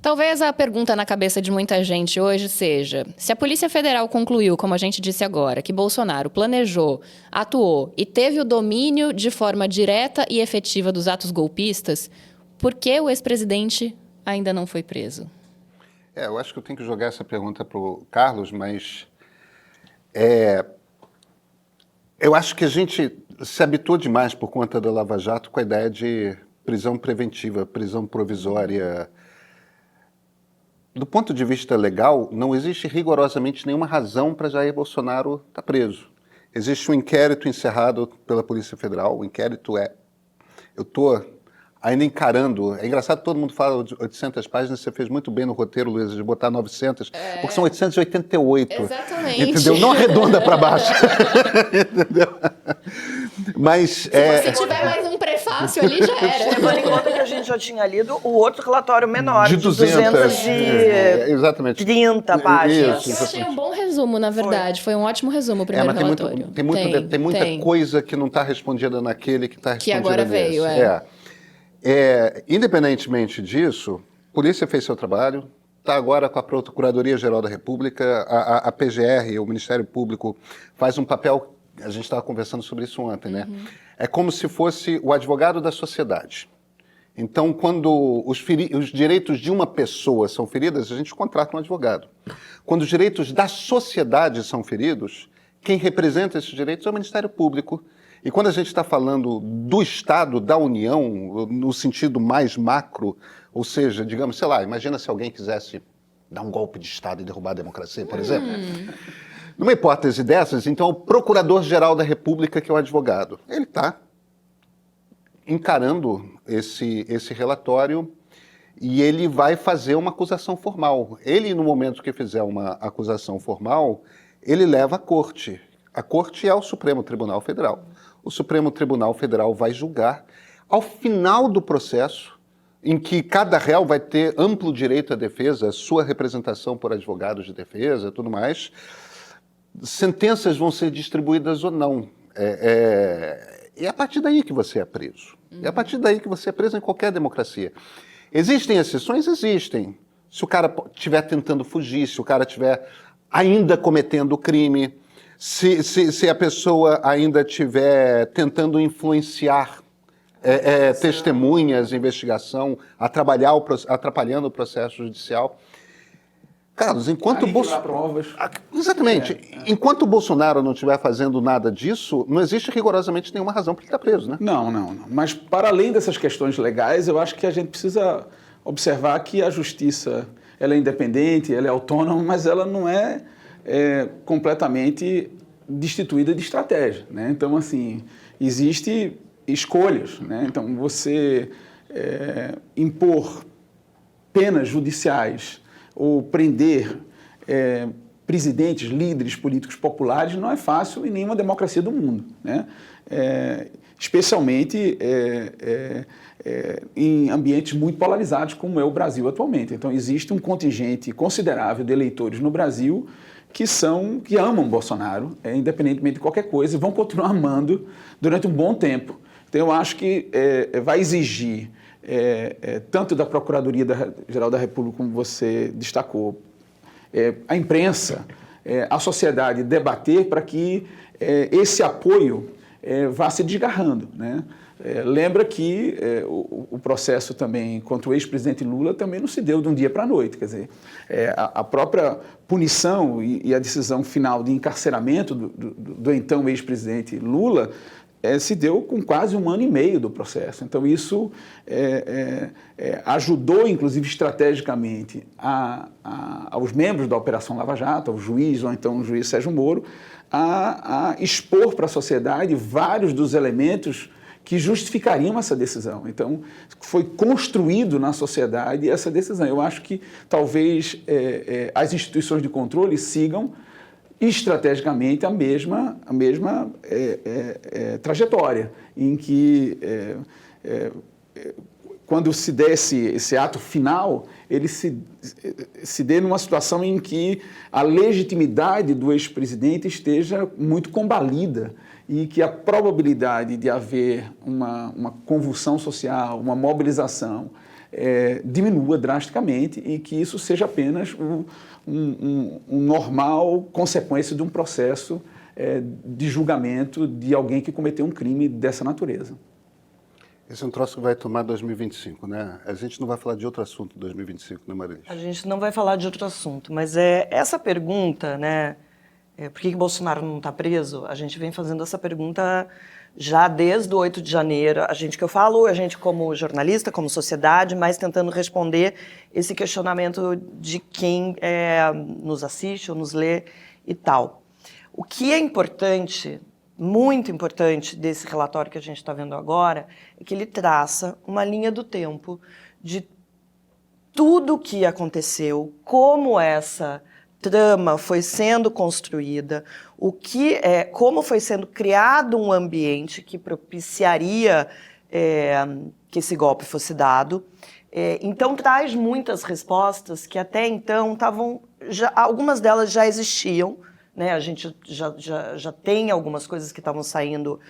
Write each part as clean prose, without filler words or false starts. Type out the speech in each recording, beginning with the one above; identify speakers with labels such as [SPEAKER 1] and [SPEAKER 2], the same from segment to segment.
[SPEAKER 1] Talvez a pergunta na cabeça de muita gente hoje seja: se a Polícia Federal concluiu, como a gente disse agora, que Bolsonaro planejou, atuou e teve o domínio de forma direta e efetiva dos atos golpistas, por que o ex-presidente ainda não foi preso?
[SPEAKER 2] Eu acho que eu tenho que jogar essa pergunta para o Carlos, mas eu acho que a gente se habituou demais por conta da Lava Jato com a ideia de prisão preventiva, prisão provisória. Do ponto de vista legal, não existe rigorosamente nenhuma razão para Jair Bolsonaro estar preso. Existe um inquérito encerrado pela Polícia Federal, o inquérito eu estou ainda encarando, é engraçado, todo mundo fala de 800 páginas, você fez muito bem no roteiro, Luísa, de botar 900, porque são 888.
[SPEAKER 1] Exatamente.
[SPEAKER 2] Entendeu? Não arredonda para baixo. Entendeu? Mas...
[SPEAKER 1] Se tiver mais um prefácio ali, já era.
[SPEAKER 3] Levando em conta que a gente já tinha lido o outro relatório menor,
[SPEAKER 2] de 230 exatamente.
[SPEAKER 3] páginas.
[SPEAKER 1] Eu achei um bom resumo, na verdade. Foi um ótimo resumo o primeiro relatório.
[SPEAKER 2] Tem muita coisa que não está respondida naquele que está respondida
[SPEAKER 1] que agora
[SPEAKER 2] nesse.
[SPEAKER 1] veio,
[SPEAKER 2] Independentemente disso, a polícia fez seu trabalho, está agora com a Procuradoria-Geral da República, a PGR, o Ministério Público, faz um papel, a gente estava conversando sobre isso ontem, né? É como se fosse o advogado da sociedade. Então, quando os direitos de uma pessoa são feridos, a gente contrata um advogado. Quando os direitos da sociedade são feridos, quem representa esses direitos é o Ministério Público. E quando a gente está falando do Estado, da União, no sentido mais macro, ou seja, digamos, sei lá, imagina se alguém quisesse dar um golpe de Estado e derrubar a democracia, por exemplo. Numa hipótese dessas, então, o Procurador-Geral da República, que é o advogado, ele está encarando esse relatório e ele vai fazer uma acusação formal. Ele, no momento que fizer uma acusação formal, ele leva à corte. A corte é o Supremo Tribunal Federal. O Supremo Tribunal Federal vai julgar. Ao final do processo, em que cada réu vai ter amplo direito à defesa, sua representação por advogados de defesa e tudo mais, sentenças vão ser distribuídas ou não. E é a partir daí que você é preso. É a partir daí que você é preso em qualquer democracia. Existem exceções? Existem. Se o cara estiver tentando fugir, se o cara estiver ainda cometendo crime, se a pessoa ainda estiver tentando influenciar testemunhas, investigação, atrapalhando o processo judicial. Carlos, enquanto
[SPEAKER 4] provas.
[SPEAKER 2] Exatamente. Enquanto o Bolsonaro não estiver fazendo nada disso, não existe rigorosamente nenhuma razão para ele estar preso, né?
[SPEAKER 4] Não. Mas, para além dessas questões legais, eu acho que a gente precisa observar que a justiça ela é independente, ela é autônoma, mas ela não é completamente destituída de estratégia, né? Então, assim, existe escolhas, né? Então, você impor penas judiciais ou prender presidentes, líderes políticos populares não é fácil em nenhuma democracia do mundo, né? Especialmente em ambientes muito polarizados como é o Brasil atualmente. Então, existe um contingente considerável de eleitores no Brasil que amam Bolsonaro, independentemente de qualquer coisa, e vão continuar amando durante um bom tempo. Então, eu acho que vai exigir, tanto da Procuradoria-Geral da República, como você destacou, a imprensa, a sociedade debater para que esse apoio vá se desgarrando, né? Lembra que o processo também contra o ex-presidente Lula também não se deu de um dia para a noite, quer dizer, a própria punição e a decisão final de encarceramento do então ex-presidente Lula se deu com quase 1 ano e meio do processo. Então isso ajudou, inclusive estrategicamente, aos membros da Operação Lava Jato, ao juiz, ou então o juiz Sérgio Moro, a expor para a sociedade vários dos elementos que justificariam essa decisão. Então, foi construído na sociedade essa decisão. Eu acho que talvez as instituições de controle sigam estrategicamente a mesma trajetória, em que quando se der esse ato final, ele se dê numa situação em que a legitimidade do ex-presidente esteja muito combalida e que a probabilidade de haver uma convulsão social, uma mobilização diminua drasticamente e que isso seja apenas um normal consequência de um processo de julgamento de alguém que cometeu um crime dessa natureza.
[SPEAKER 2] Esse é um troço que vai tomar 2025, né? A gente não vai falar de outro assunto em 2025, né, Marisa?
[SPEAKER 3] A gente não vai falar de outro assunto, mas essa pergunta, né? Por que Bolsonaro não está preso? A gente vem fazendo essa pergunta já desde o 8 de janeiro. A gente como jornalista, como sociedade, mas tentando responder esse questionamento de quem nos assiste ou nos lê e tal. O que é importante, muito importante desse relatório que a gente está vendo agora, é que ele traça uma linha do tempo de tudo o que aconteceu, como essa trama foi sendo construída, como foi sendo criado um ambiente que propiciaria que esse golpe fosse dado. Então traz muitas respostas que até então algumas delas já existiam, né? A gente já tem algumas coisas que estavam sendo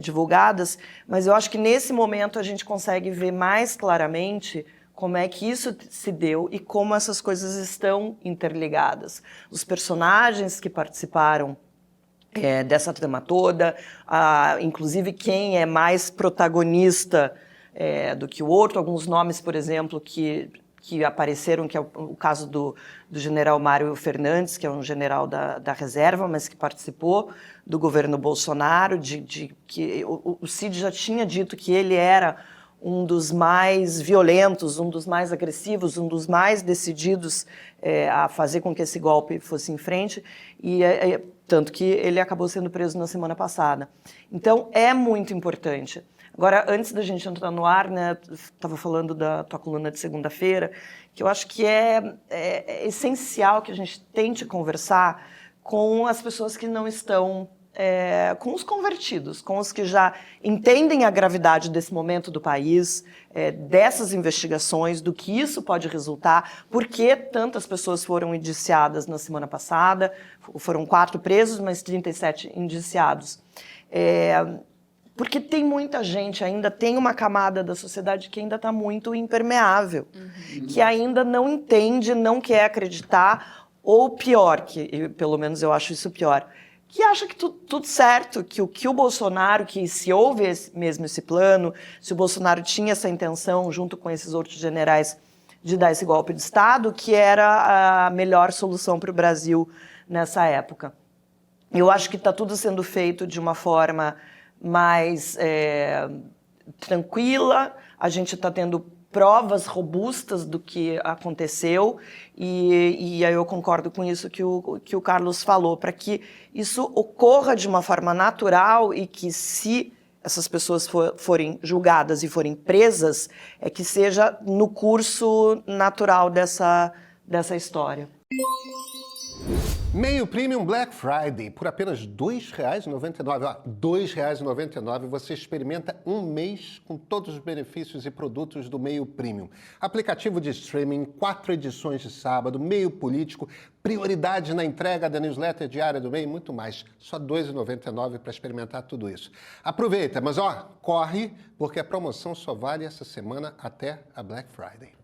[SPEAKER 3] divulgadas, mas eu acho que nesse momento a gente consegue ver mais claramente como é que isso se deu e como essas coisas estão interligadas. Os personagens que participaram dessa trama toda, inclusive quem é mais protagonista do que o outro, alguns nomes, por exemplo, que apareceram, que é o caso do general Mário Fernandes, que é um general da reserva, mas que participou do governo Bolsonaro, que o Cid já tinha dito que ele era um dos mais violentos, um dos mais agressivos, um dos mais decididos a fazer com que esse golpe fosse em frente, e tanto que ele acabou sendo preso na semana passada. Então, é muito importante. Agora, antes da gente entrar no ar, né, estava falando da tua coluna de segunda-feira, que eu acho que é essencial que a gente tente conversar com as pessoas que não estão... com os convertidos, com os que já entendem a gravidade desse momento do país, dessas investigações, do que isso pode resultar, por que tantas pessoas foram indiciadas na semana passada, foram 4 presos, mas 37 indiciados. Porque tem muita gente, ainda tem uma camada da sociedade que ainda está muito impermeável, que ainda não entende, não quer acreditar, ou pior, pelo menos eu acho isso pior, que acha que tudo certo, que o Bolsonaro, que se houve mesmo esse plano, se o Bolsonaro tinha essa intenção, junto com esses outros generais, de dar esse golpe de Estado, que era a melhor solução para o Brasil nessa época. Eu acho que está tudo sendo feito de uma forma mais tranquila, a gente está tendo provas robustas do que aconteceu, e aí eu concordo com isso que o Carlos falou, para que isso ocorra de uma forma natural e que, se essas pessoas forem julgadas e forem presas, que seja no curso natural dessa história.
[SPEAKER 2] Meio Premium Black Friday, por apenas R$ 2,99. R$ 2,99 você experimenta um mês com todos os benefícios e produtos do Meio Premium. Aplicativo de streaming, 4 edições de sábado, meio político, prioridade na entrega da newsletter diária do Meio e muito mais. Só R$ 2,99 para experimentar tudo isso. Aproveita, mas corre, porque a promoção só vale essa semana até a Black Friday.